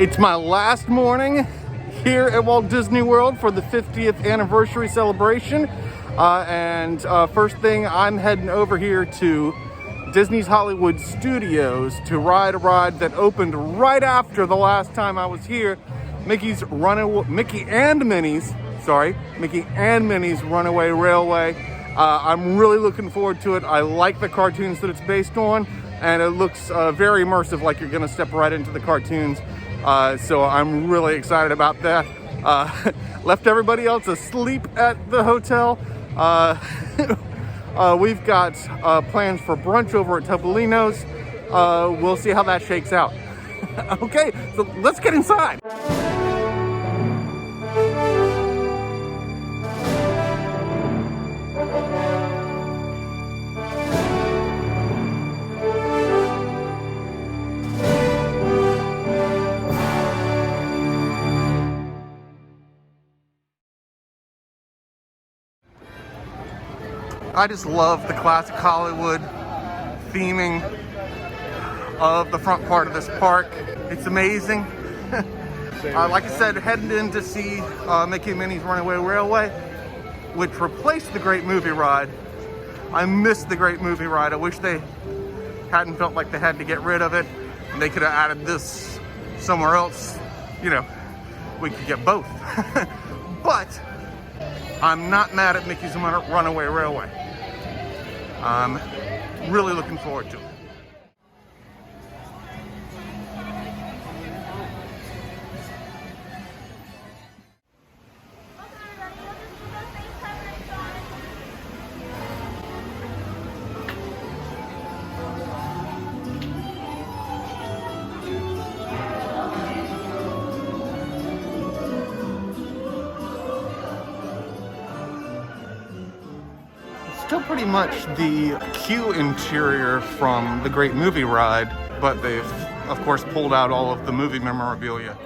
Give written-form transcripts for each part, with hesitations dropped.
It's my last morning here at Walt Disney World for the 50th anniversary celebration. First thing, I'm heading over here to Disney's Hollywood Studios to ride a ride that opened right after the last time I was here. Mickey and Minnie's Runaway Railway. I'm really looking forward to it. I like the cartoons that it's based on, and it looks very immersive, like you're gonna step right into the cartoons. So I'm really excited about that. Left everybody else asleep at the hotel. We've got plans for brunch over at Topolino's. We'll see how that shakes out. Okay, so let's get inside. I just love the classic Hollywood theming of the front part of this park. It's amazing. Like I said, heading in to see Mickey and Minnie's Runaway Railway, which replaced the Great Movie Ride. I miss the Great Movie Ride. I wish they hadn't felt like they had to get rid of it, and they could have added this somewhere else. You know, we could get both. But I'm not mad at Mickey's Runaway Railway. I'm really looking forward to it. Still pretty much the queue interior from the Great Movie Ride, but they've of course pulled out all of the movie memorabilia.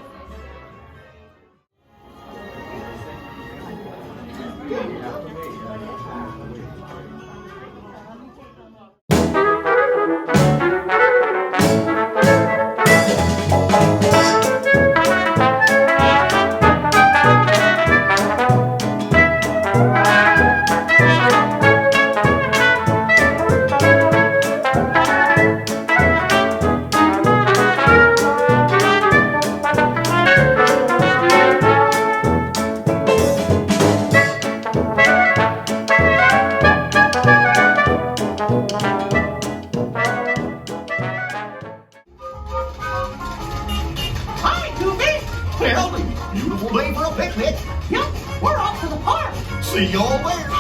See y'all there.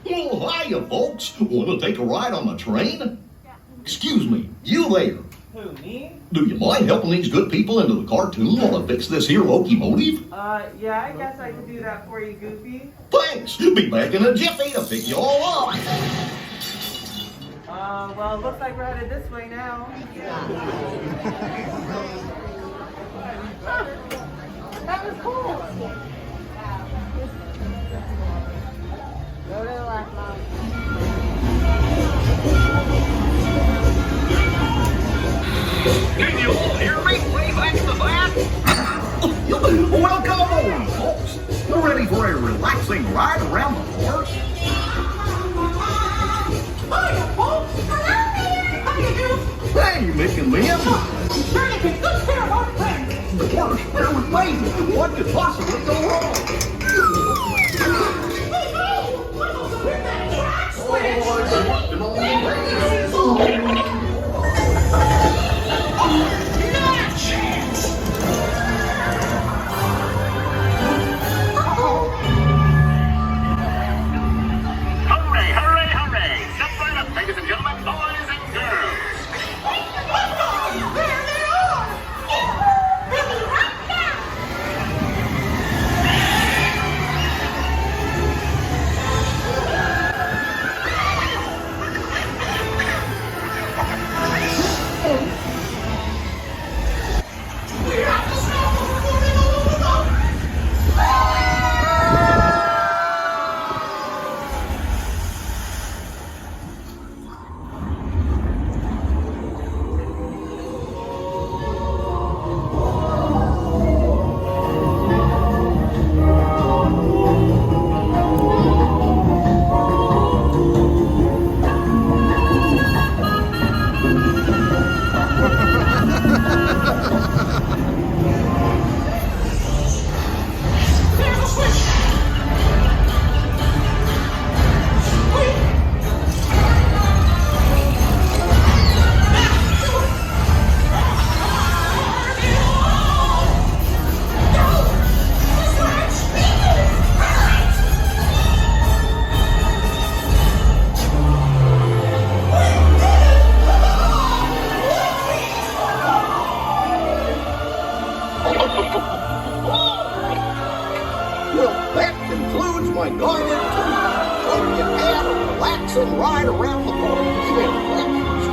Oh, hiya, folks. Want to take a ride on the train? Excuse me, you there. Who, me? Do you mind helping these good people into the cartoon while I fix this here locomotive? Yeah, I guess I can do that for you, Goofy. Thanks. Be back in a jiffy to pick you all up. Well, it looks like we're headed this way now. That was cool. Go to the left, Mom. Can you all hear me? Way back in the back. Welcome aboard, folks. We're ready for a relaxing ride around the park. Hiya, folks. Hello there. How you doing? Hey, Mick and Mim. I'm sure to take good care of our friends. Of course, it was amazing. What could possibly go wrong? Hey, hey, what was the weird that track switch? Oh, it's working on the rails. Not a chance. Hooray, hooray, hooray! Step right up, ladies and gentlemen, boys and girls. There they are. Really rock down. my garden too. So you had a relaxing ride around the park. Even breakfast.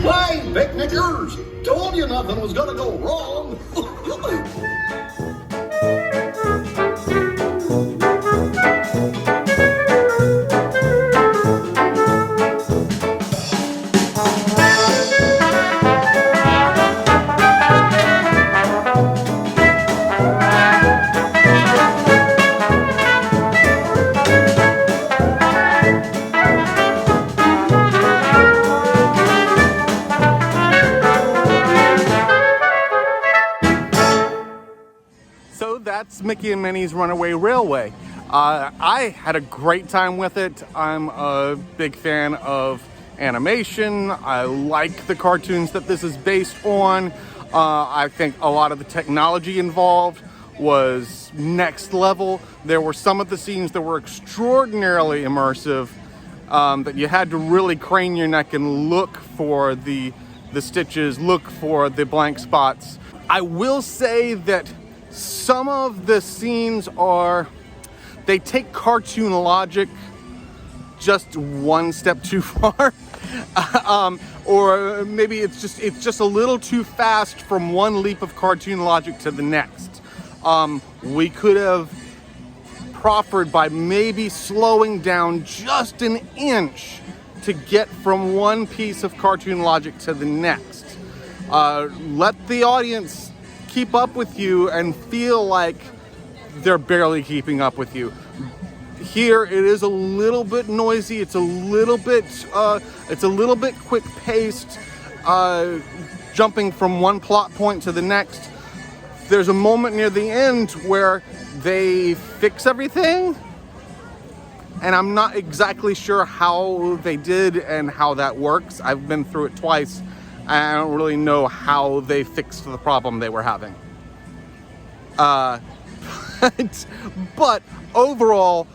Hey, picnickers! Told you nothing was gonna go wrong. So that's Mickey and Minnie's Runaway Railway. I had a great time with it. I'm a big fan of animation. I like the cartoons that this is based on. I think a lot of the technology involved was next level. There were some of the scenes that were extraordinarily immersive, that you had to really crane your neck and look for the stitches, look for the blank spots. I will say that some of the scenes they take cartoon logic just one step too far. Or maybe it's just a little too fast from one leap of cartoon logic to the next. We could have proffered by maybe slowing down just an inch to get from one piece of cartoon logic to the next. Let the audience keep up with you and feel like they're barely keeping up with you. Here it is a little bit noisy. It's a little bit quick paced, jumping from one plot point to the next. There's a moment near the end where they fix everything, and I'm not exactly sure how they did and how that works. I've been through it twice. I don't really know how they fixed the problem they were having. But overall,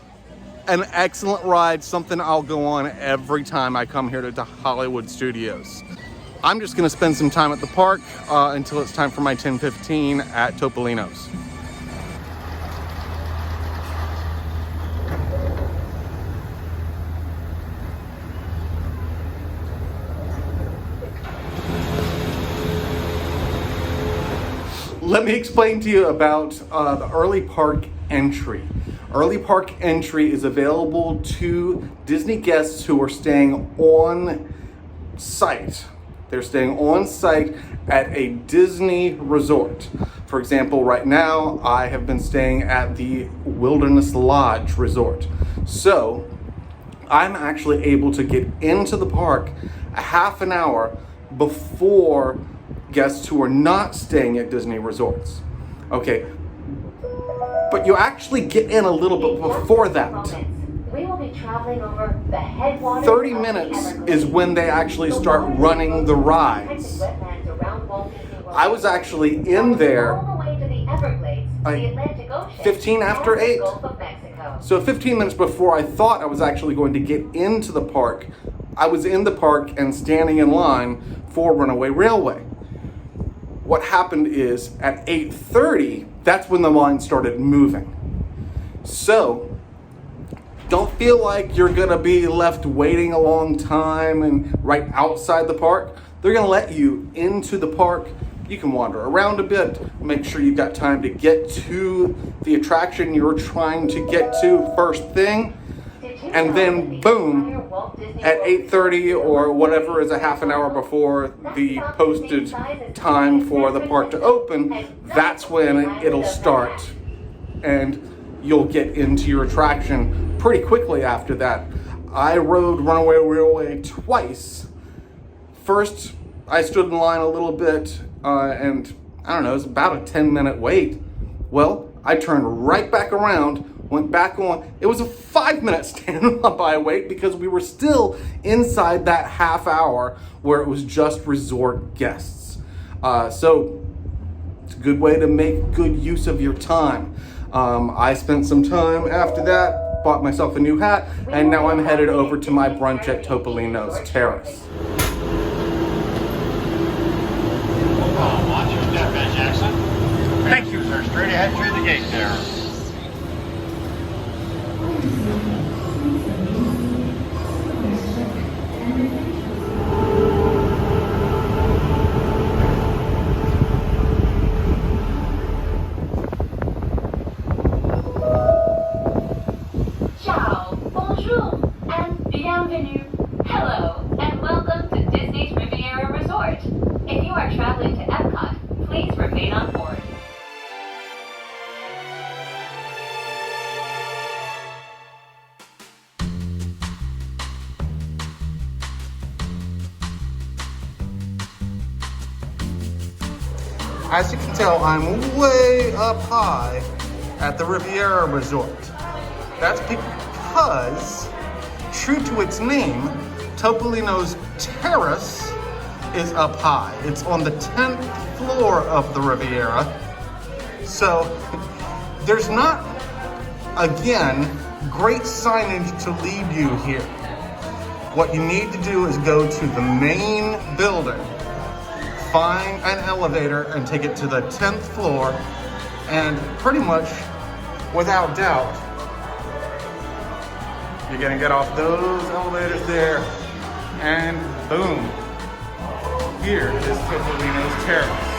an excellent ride, something I'll go on every time I come here to Hollywood Studios. I'm just gonna spend some time at the park until it's time for my 10:15 at Topolino's. Let me explain to you about the early park entry. Early park entry is available to Disney guests who are staying on site. They're staying on site at a Disney resort. For example, right now, I have been staying at the Wilderness Lodge Resort. So, I'm actually able to get into the park a half an hour before guests who are not staying at Disney resorts. Okay, but you actually get in a little bit before that. We will be traveling over the headwaters. 30 minutes is when they actually start running the rides. I was actually in there 15 after 8. So 15 minutes before I thought I was actually going to get into the park, I was in the park and standing in line for Runaway Railway. What happened is at 8:30, that's when the line started moving. So don't feel like you're gonna be left waiting a long time and right outside the park. They're gonna let you into the park. You can wander around a bit, make sure you've got time to get to the attraction you're trying to get to first thing, and then boom, at 8:30 or whatever is a half an hour before the posted time for the park to open, that's when it'll start and you'll get into your attraction pretty quickly after that. I rode Runaway Railway twice. First, I stood in line a little bit and I don't know, it was about a 10-minute wait. Well, I turned right back around, went back on. It was a 5-minute standby wait because we were still inside that half hour where it was just resort guests. So it's a good way to make good use of your time. I spent some time after that, bought myself a new hat, and now I'm headed over to my brunch at Topolinos Terrace. Watch your step, Ben Jackson. Thank you, sir. Straight ahead through the gate there. Ciao, bonjour, and bienvenue. Hello, and welcome to Disney's Riviera Resort. If you are traveling to Epcot, please remain on board. As you can tell, I'm way up high at the Riviera Resort. That's because, true to its name, Topolinos Terrace is up high. It's on the 10th floor of the Riviera. So there's not, again, great signage to lead you here. What you need to do is go to the main building, find an elevator and take it to the 10th floor, and pretty much, without doubt, you're gonna get off those elevators there, and boom, here is Topolinos Terrace.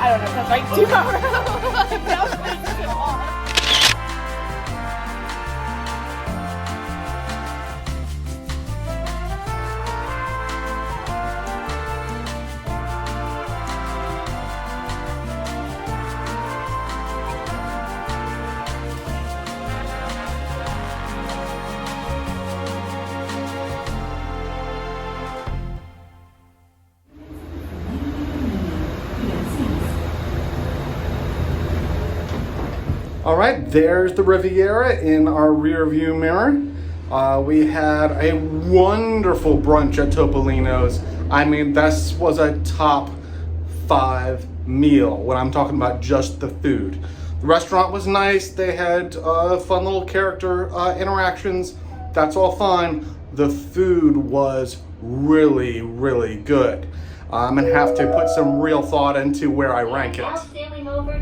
I don't know if that's like 2 hours. That was like so long. All right, there's the Riviera in our rear view mirror. We had a wonderful brunch at Topolino's. I mean, this was a top 5 meal when I'm talking about just the food. The restaurant was nice. They had fun little character interactions. That's all fine. The food was really, really good. I'm gonna have to put some real thought into where I rank it. Now sailing over.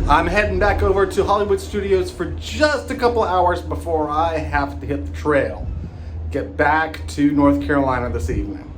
I'm heading back over to Hollywood Studios for just a couple hours before I have to hit the trail. Get back to North Carolina this evening.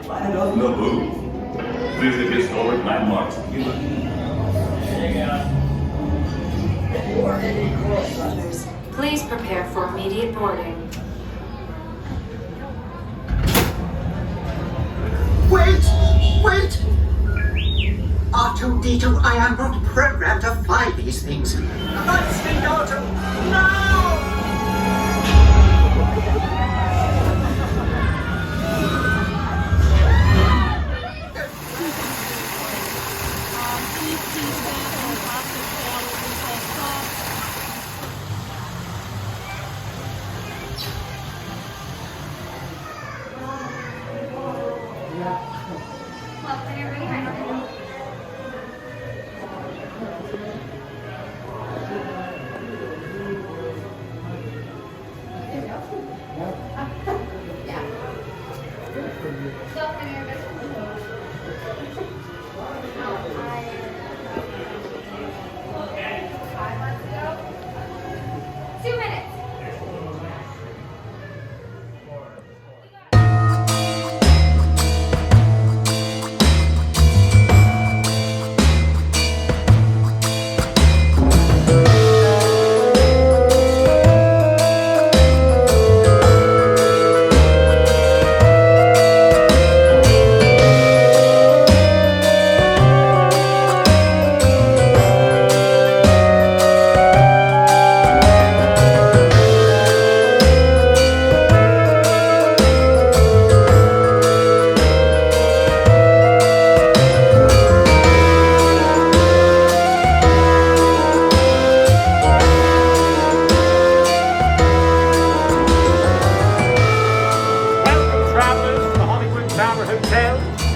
Planet of Naboo. Visit historic landmarks. Please prepare for immediate boarding. Wait! Wait! R2-D2, I am not programmed to fly these things. Let's speak, R2! No!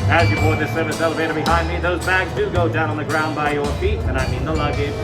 As you board this service elevator behind me, those bags do go down on the ground by your feet, and I mean the luggage.